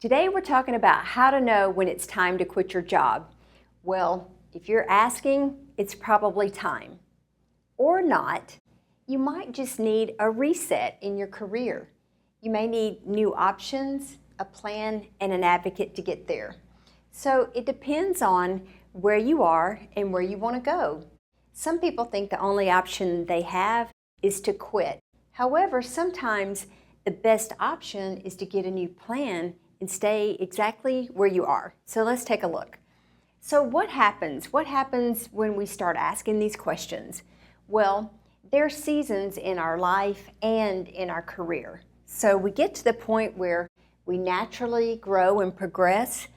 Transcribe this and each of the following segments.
Today we're talking about how to know when it's time to quit your job. Well, if you're asking, it's probably time. Or not. You might just need a reset in your career. You may need new options, a plan, and an advocate to get there. So it depends on where you are and where you want to go. Some people think the only option they have is to quit. However, sometimes the best option is to get a new plan and stay exactly where you are. So let's take a look. So what happens? What happens when we start asking these questions? Well, there are seasons in our life and in our career. So we get to the point where we naturally grow and progress.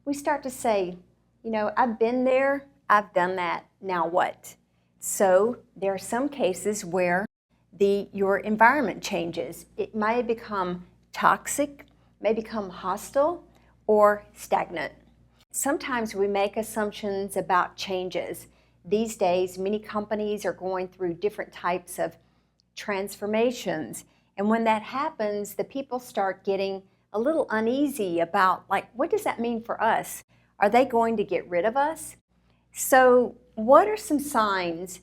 We start to say, I've been there, I've done that, now what? So there are some cases where your environment changes. It may become toxic, may become hostile, or stagnant. Sometimes we make assumptions about changes. These days, many companies are going through different types of transformations. And when that happens, the people start getting a little uneasy about, what does that mean for us? Are they going to get rid of us? So what are some signs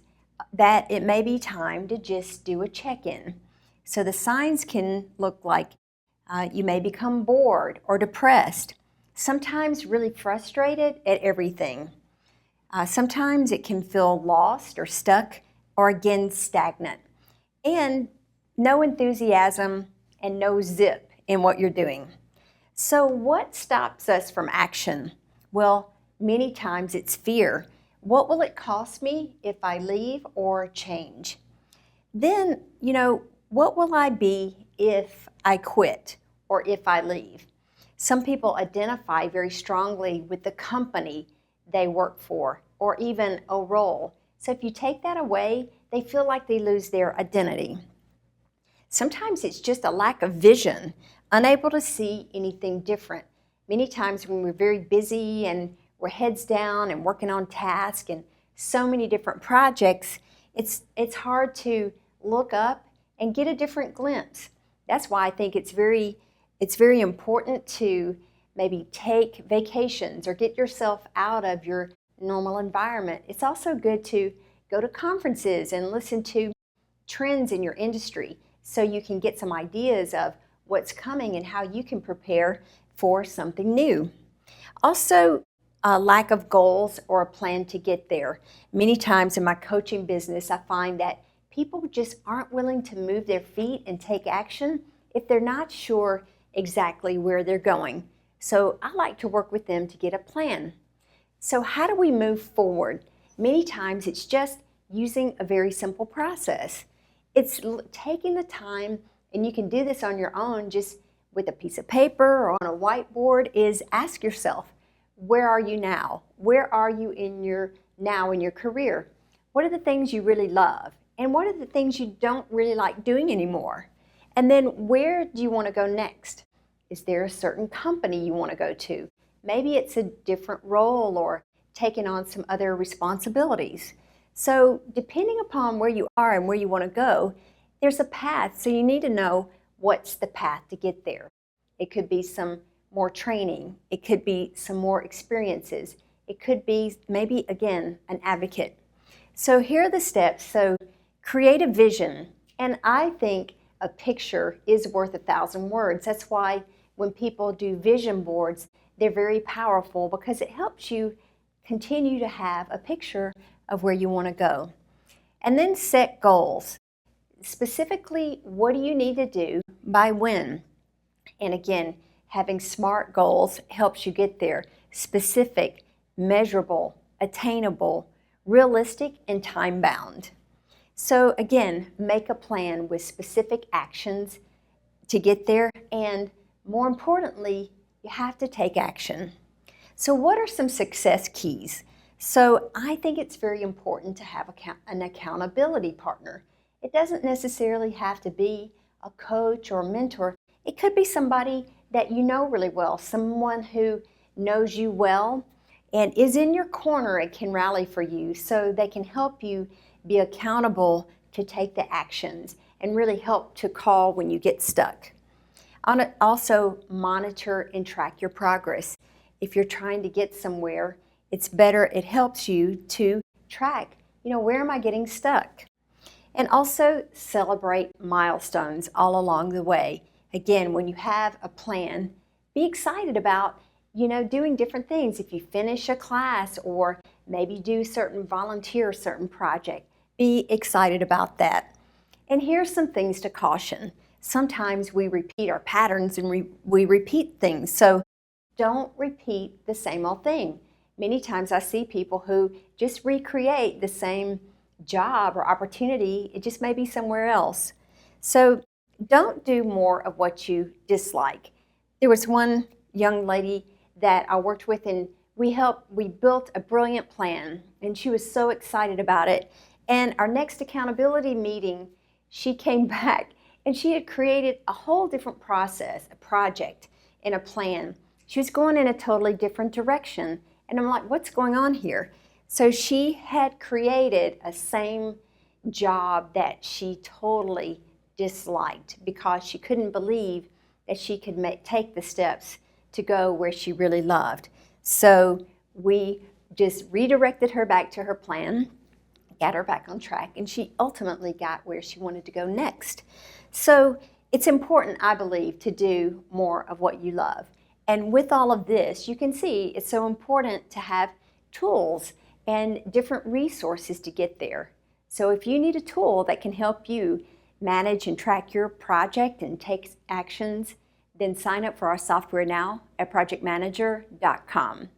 that it may be time to just do a check-in? So the signs can look like you may become bored or depressed, sometimes really frustrated at everything. Sometimes it can feel lost or stuck or again stagnant. And no enthusiasm and no zip in what you're doing. So what stops us from action? Well, many times it's fear. What will it cost me if I leave or change? Then, what will I be if I quit or if I leave? Some people identify very strongly with the company they work for or even a role. So if you take that away, they feel like they lose their identity. Sometimes it's just a lack of vision, unable to see anything different. Many times when we're very busy and we're heads down and working on tasks and so many different projects, it's hard to look up and get a different glimpse. That's why I think it's very important to maybe take vacations or get yourself out of your normal environment. It's also good to go to conferences and listen to trends in your industry so you can get some ideas of what's coming and how you can prepare for something new. Also, a lack of goals or a plan to get there. Many times in my coaching business, I find that people just aren't willing to move their feet and take action if they're not sure exactly where they're going. So I like to work with them to get a plan. So how do we move forward? Many times it's just using a very simple process. It's taking the time, and you can do this on your own just with a piece of paper or on a whiteboard, is ask yourself, where are you now? Where are you in your career? What are the things you really love? And what are the things you don't really like doing anymore? And then where do you want to go next? Is there a certain company you want to go to? Maybe it's a different role or taking on some other responsibilities. So depending upon where you are and where you want to go, there's a path. So you need to know what's the path to get there. It could be some more training. It could be some more experiences. It could be maybe, again, an advocate. So here are the steps. So create a vision. And I think a picture is worth 1,000 words. That's why when people do vision boards, they're very powerful because it helps you continue to have a picture of where you want to go. And then set goals. Specifically, what do you need to do by when? And again, having SMART goals helps you get there. Specific, measurable, attainable, realistic, and time-bound. So again, make a plan with specific actions to get there, and more importantly, you have to take action. So what are some success keys? So I think it's very important to have an accountability partner. It doesn't necessarily have to be a coach or a mentor. It could be somebody that you know really well, someone who knows you well and is in your corner and can rally for you so they can help you be accountable to take the actions and really help to call when you get stuck. Also monitor and track your progress. If you're trying to get somewhere, it's better, it helps you to track, where am I getting stuck? And also celebrate milestones all along the way. Again, when you have a plan, be excited about, doing different things. If you finish a class or maybe do volunteer certain project, be excited about that. And here's some things to caution. Sometimes we repeat our patterns and we repeat things. So don't repeat the same old thing. Many times I see people who just recreate the same job or opportunity. It just may be somewhere else. So don't do more of what you dislike. There was one young lady that I worked with, and we built a brilliant plan, and she was so excited about it. And our next accountability meeting, she came back and she had created a whole different process, a project, and a plan. She was going in a totally different direction. And I'm like, what's going on here? So she had created a same job that she totally disliked because she couldn't believe that she could take the steps to go where she really loved. So we just redirected her back to her plan, got her back on track, and she ultimately got where she wanted to go next. So it's important, I believe, to do more of what you love. And with all of this, you can see it's so important to have tools and different resources to get there. So if you need a tool that can help you manage and track your project and take actions, then sign up for our software now at projectmanager.com.